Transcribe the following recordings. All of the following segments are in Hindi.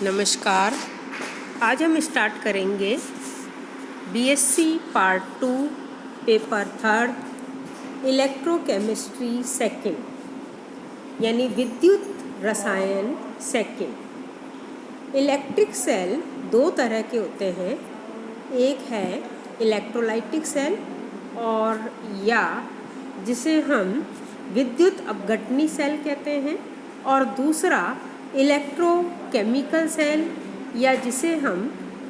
नमस्कार। आज हम स्टार्ट करेंगे BSc part 2 paper 3 electrochemistry second यानी विद्युत रसायन सेकंड। इलेक्ट्रिक सेल दो तरह के होते हैं, एक है इलेक्ट्रोलाइटिक सेल और या जिसे हम विद्युत अपघटनी सेल कहते हैं, और दूसरा इलेक्ट्रोकेमिकल सेल या जिसे हम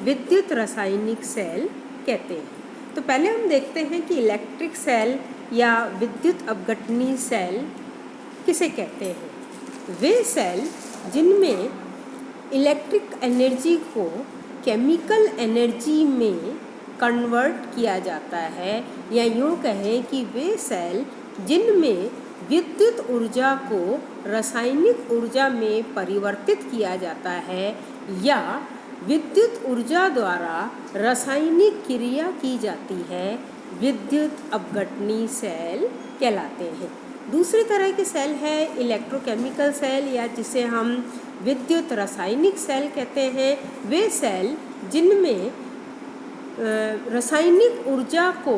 विद्युत रासायनिक सेल कहते हैं। तो पहले हम देखते हैं कि इलेक्ट्रिक सेल या विद्युत अपघटनी सेल किसे कहते हैं। वे सेल जिनमें इलेक्ट्रिक एनर्जी को केमिकल एनर्जी में कन्वर्ट किया जाता है, या यूँ कहें कि वे सेल जिनमें विद्युत ऊर्जा को रासायनिक ऊर्जा में परिवर्तित किया जाता है या विद्युत ऊर्जा द्वारा रासायनिक क्रिया की जाती है, विद्युत अपघटनी सेल कहलाते हैं। दूसरी तरह के सेल है इलेक्ट्रोकेमिकल सेल या जिसे हम विद्युत रासायनिक सेल कहते हैं। वे सेल जिनमें रासायनिक ऊर्जा को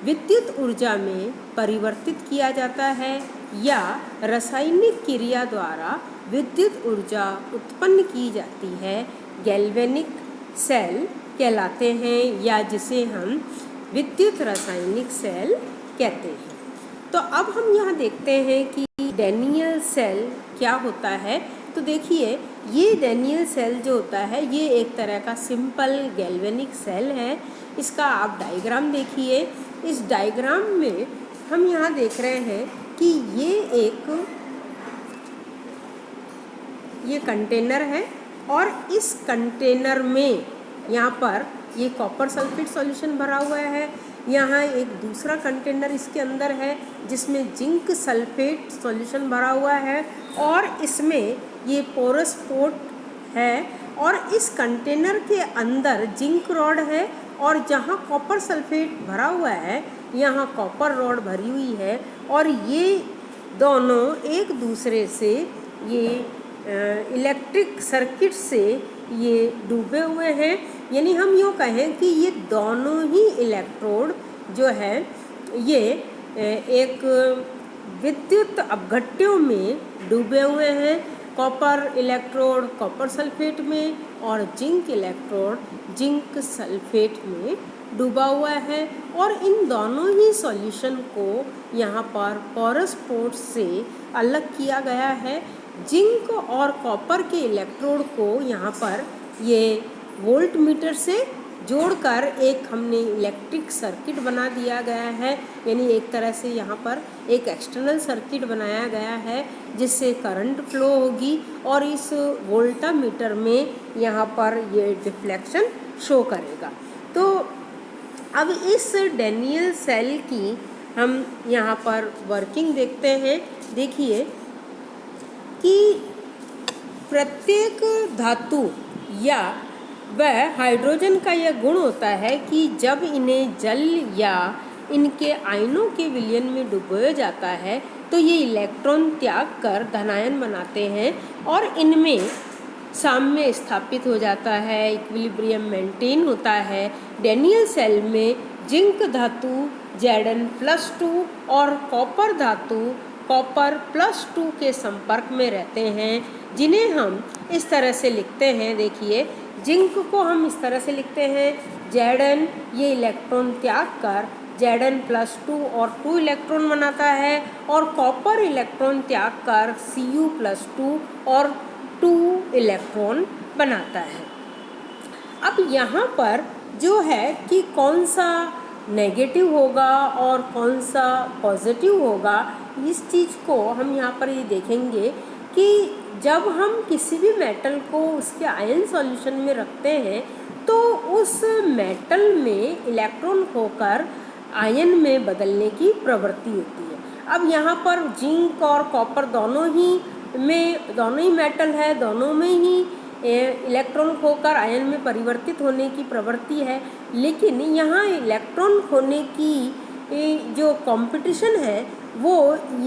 विद्युत ऊर्जा में परिवर्तित किया जाता है या रासायनिक क्रिया द्वारा विद्युत ऊर्जा उत्पन्न की जाती है, गैल्वेनिक सेल कहलाते हैं या जिसे हम विद्युत रासायनिक सेल कहते हैं। तो अब हम यहाँ देखते हैं कि डैनियल सेल क्या होता है। तो देखिए, ये डैनियल सेल जो होता है ये एक तरह का सिंपल गैल्वेनिक सेल है। इसका आप डायग्राम देखिए। इस डायग्राम में हम यहाँ देख रहे हैं कि ये कंटेनर है और इस कंटेनर में यहाँ पर ये कॉपर सल्फेट सॉल्यूशन भरा हुआ है। यहाँ एक दूसरा कंटेनर इसके अंदर है जिसमें जिंक सल्फेट सॉल्यूशन भरा हुआ है और इसमें ये पोरस पोर्ट है और इस कंटेनर के अंदर जिंक रॉड है और जहाँ कॉपर सल्फेट भरा हुआ है यहाँ कॉपर रॉड भरी हुई है और ये दोनों एक दूसरे से ये इलेक्ट्रिक सर्किट से ये डूबे हुए हैं। यानी हम यूँ कहें कि ये दोनों ही इलेक्ट्रोड जो है ये एक विद्युत अपघट्यों में डूबे हुए हैं। कॉपर इलेक्ट्रोड कॉपर सल्फेट में और जिंक इलेक्ट्रोड जिंक सल्फेट में डूबा हुआ है और इन दोनों ही सॉल्यूशन को यहाँ पर पोरस पोर्ट से अलग किया गया है। जिंक और कॉपर के इलेक्ट्रोड को यहाँ पर ये वोल्ट मीटर से जोड़कर एक हमने इलेक्ट्रिक सर्किट बना दिया गया है। यानी एक तरह से यहाँ पर एक एक्सटर्नल सर्किट बनाया गया है जिससे करंट फ्लो होगी और इस वोल्टामीटर में यहाँ पर ये डिफ्लेक्शन शो करेगा। तो अब इस डैनियल सेल की हम यहाँ पर वर्किंग देखते हैं। देखिए कि प्रत्येक धातु या वह हाइड्रोजन का यह गुण होता है कि जब इन्हें जल या इनके आयनों के विलयन में डुबोया जाता है तो ये इलेक्ट्रॉन त्याग कर धनायन बनाते हैं और इनमें साम्य स्थापित हो जाता है, इक्विलिब्रियम मेंटेन होता है। डैनियल सेल में जिंक धातु Zn+2 और कॉपर धातु कॉपर+2 के संपर्क में रहते हैं, जिन्हें हम इस तरह से लिखते हैं। देखिए, जिंक को हम इस तरह से लिखते हैं Zn, ये इलेक्ट्रॉन त्याग कर Zn+2 और 2 इलेक्ट्रॉन बनाता है और कॉपर इलेक्ट्रॉन त्याग कर Cu+2 और 2 इलेक्ट्रॉन बनाता है। अब यहाँ पर जो है कि कौन सा नेगेटिव होगा और कौन सा पॉजिटिव होगा, इस चीज़ को हम यहाँ पर ये देखेंगे कि जब हम किसी भी मेटल को उसके आयन सॉल्यूशन में रखते हैं तो उस मेटल में इलेक्ट्रॉन खोकर आयन में बदलने की प्रवृत्ति होती है। अब यहाँ पर जिंक और कॉपर दोनों ही मेटल है, दोनों में ही इलेक्ट्रॉन खोकर आयन में परिवर्तित होने की प्रवृत्ति है, लेकिन यहाँ इलेक्ट्रॉन खोने की जो कंपटीशन है वो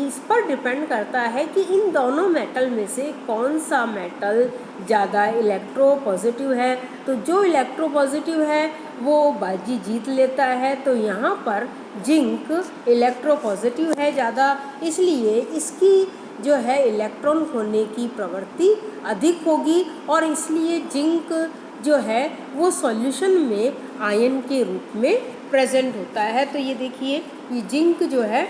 इस पर डिपेंड करता है कि इन दोनों मेटल में से कौन सा मेटल ज़्यादा इलेक्ट्रोपॉजिटिव है। तो जो इलेक्ट्रोपॉजिटिव है वो बाजी जीत लेता है। तो यहाँ पर जिंक इलेक्ट्रोपॉजिटिव है ज़्यादा, इसलिए इसकी जो है इलेक्ट्रॉन खोने की प्रवृत्ति अधिक होगी और इसलिए जिंक जो है वो सॉल्यूशन में आयन के रूप में प्रेजेंट होता है। तो ये देखिए, ये जिंक जो है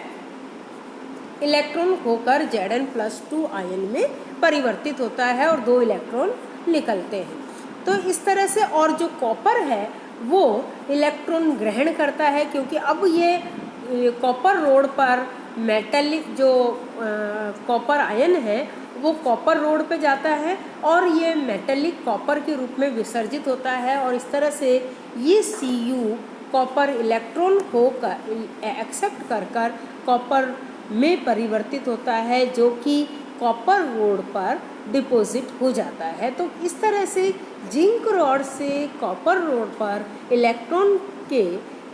इलेक्ट्रॉन खोकर Zn+2 आयन में परिवर्तित होता है और 2 इलेक्ट्रॉन निकलते हैं। तो इस तरह से, और जो कॉपर है वो इलेक्ट्रॉन ग्रहण करता है, क्योंकि अब ये कॉपर रोड पर मेटलिक जो कॉपर आयन है वो कॉपर रोड पे जाता है और ये मेटेलिक कॉपर के रूप में विसर्जित होता है और इस तरह से ये Cu कॉपर इलेक्ट्रॉन को एक्सेप्ट कर कॉपर में परिवर्तित होता है, जो कि कॉपर रोड पर डिपॉजिट हो जाता है। तो इस तरह से जिंक रॉड से कॉपर रोड पर इलेक्ट्रॉन के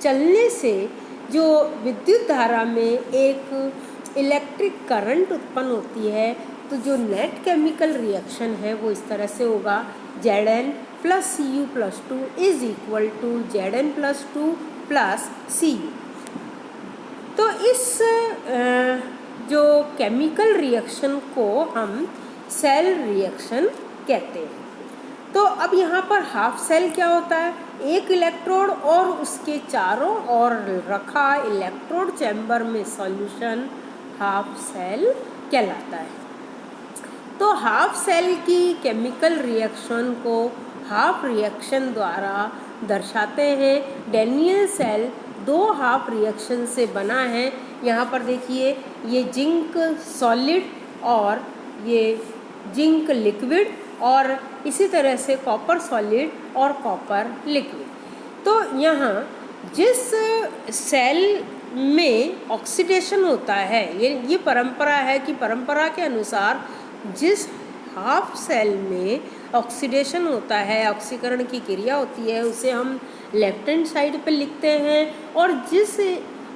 चलने से जो विद्युत धारा में एक इलेक्ट्रिक करंट उत्पन्न होती है, तो जो नेट केमिकल रिएक्शन है वो इस तरह से होगा, Zn+Cu+2 is equal to Zn+2 plus Cu। तो इस जो केमिकल रिएक्शन को हम सेल रिएक्शन कहते हैं। तो अब यहाँ पर हाफ सेल क्या होता है, एक इलेक्ट्रोड और उसके चारों ओर रखा इलेक्ट्रोड चैम्बर में सॉल्यूशन हाफ सेल कहलाता है। तो हाफ सेल की केमिकल रिएक्शन को हाफ रिएक्शन द्वारा दर्शाते हैं। डैनियल सेल 2 हाफ रिएक्शन से बना है। यहाँ पर देखिए, ये जिंक सॉलिड और ये जिंक लिक्विड और इसी तरह से कॉपर सॉलिड और कॉपर लिक्विड। तो यहाँ जिस सेल में ऑक्सीडेशन होता है, ये परंपरा है कि परंपरा के अनुसार जिस हाफ सेल में ऑक्सीडेशन होता है, ऑक्सीकरण की क्रिया होती है, उसे हम लेफ्ट हैंड साइड पे लिखते हैं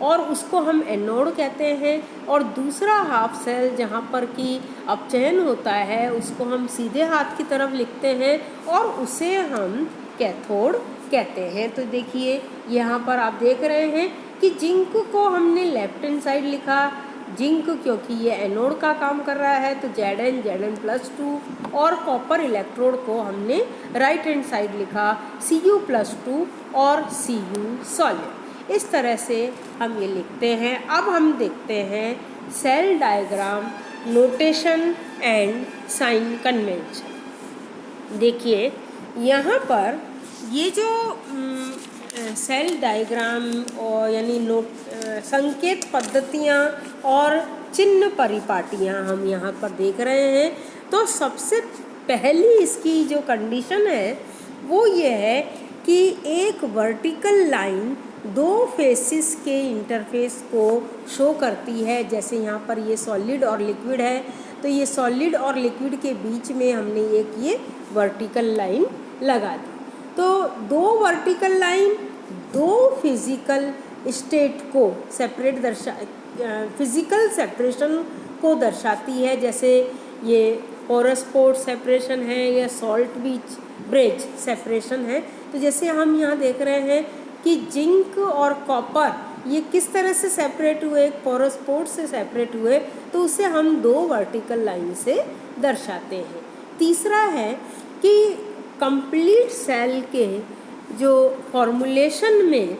और उसको हम एनोड कहते हैं। और दूसरा हाफ सेल जहाँ पर कि अपचयन होता है उसको हम सीधे हाथ की तरफ लिखते हैं और उसे हम कैथोड कहते हैं। तो देखिए, यहाँ पर आप देख रहे हैं कि जिंक को हमने लेफ्ट हैंड साइड लिखा, जिंक क्योंकि ये एनोड का काम कर रहा है तो Zn+2, और कॉपर इलेक्ट्रोड को हमने राइट हैंड साइड लिखा Cu+2 और Cu सॉलिड। इस तरह से हम ये लिखते हैं। अब हम देखते हैं cell diagram, notation and sign convention. देखिए, यहाँ पर ये जो सेल डायग्राम और यानी संकेत पद्धतियाँ और चिन्ह परिपाटियाँ हम यहाँ पर देख रहे हैं। तो सबसे पहली इसकी जो कंडीशन है वो ये है कि एक वर्टिकल लाइन 2 फेसिस के इंटरफेस को शो करती है। जैसे यहाँ पर ये सॉलिड और लिक्विड है, तो ये सॉलिड और लिक्विड के बीच में हमने एक ये वर्टिकल लाइन लगा दी। तो 2 वर्टिकल लाइन 2 फिजिकल स्टेट को फिजिकल सेपरेशन को दर्शाती है। जैसे ये पोरस पोर्ट सेपरेशन है या सॉल्ट बीच ब्रिज सेपरेशन है। तो जैसे हम यहाँ देख रहे हैं कि जिंक और कॉपर ये किस तरह से सेपरेट हुए, एक पोरस पोर्ट से सेपरेट हुए, तो उसे हम 2 वर्टिकल लाइन से दर्शाते हैं। तीसरा है कि कंप्लीट सेल के जो फॉर्मुलेशन में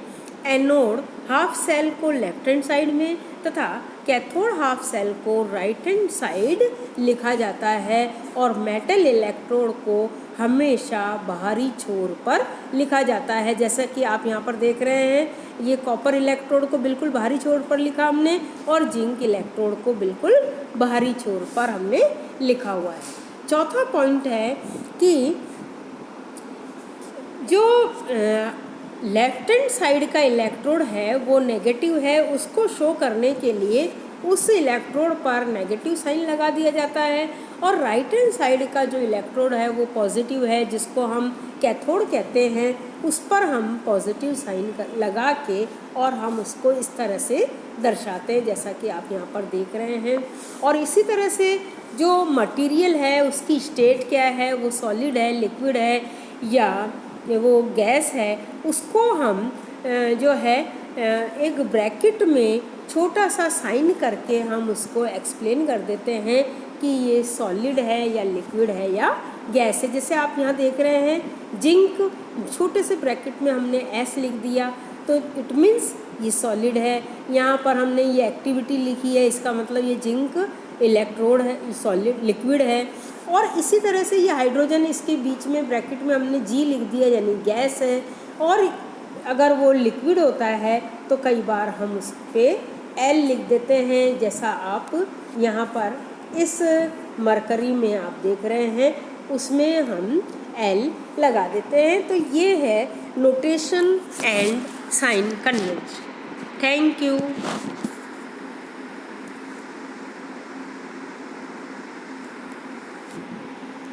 एनोड हाफ सेल को लेफ्ट हैंड साइड में तथा कैथोड हाफ सेल को राइट हैंड साइड लिखा जाता है और मेटल इलेक्ट्रोड को हमेशा बाहरी छोर पर लिखा जाता है। जैसा कि आप यहाँ पर देख रहे हैं, ये कॉपर इलेक्ट्रोड को बिल्कुल बाहरी छोर पर लिखा हमने और जिंक इलेक्ट्रोड को बिल्कुल बाहरी छोर पर हमने लिखा हुआ है। चौथा पॉइंट है कि जो लेफ्ट हैंड साइड का इलेक्ट्रोड है वो नेगेटिव है, उसको शो करने के लिए उस इलेक्ट्रोड पर नेगेटिव साइन लगा दिया जाता है और राइट हैंड साइड का जो इलेक्ट्रोड है वो पॉजिटिव है, जिसको हम कैथोड कहते हैं, उस पर हम पॉजिटिव साइन लगा के और हम उसको इस तरह से दर्शाते हैं जैसा कि आप यहाँ पर देख रहे हैं। और इसी तरह से जो मटेरियल है उसकी स्टेट क्या है, वो सॉलिड है, लिक्विड है या वो गैस है, उसको हम जो है एक ब्रैकेट में छोटा सा साइन करके हम उसको एक्सप्लेन कर देते हैं कि ये सॉलिड है या लिक्विड है या गैस है। जैसे आप यहाँ देख रहे हैं जिंक, छोटे से ब्रैकेट में हमने एस लिख दिया तो इट मीन्स ये सॉलिड है। यहाँ पर हमने ये एक्टिविटी लिखी है, इसका मतलब ये जिंक इलेक्ट्रोड है, सॉलिड लिक्विड है। और इसी तरह से ये हाइड्रोजन, इसके बीच में ब्रैकेट में हमने जी लिख दिया यानी गैस है। और अगर वो लिक्विड होता है तो कई बार हम उस पर एल लिख देते हैं, जैसा आप यहाँ पर इस मरकरी में आप देख रहे हैं उसमें हम एल लगा देते हैं। तो ये है notation and sign convention. Thank you.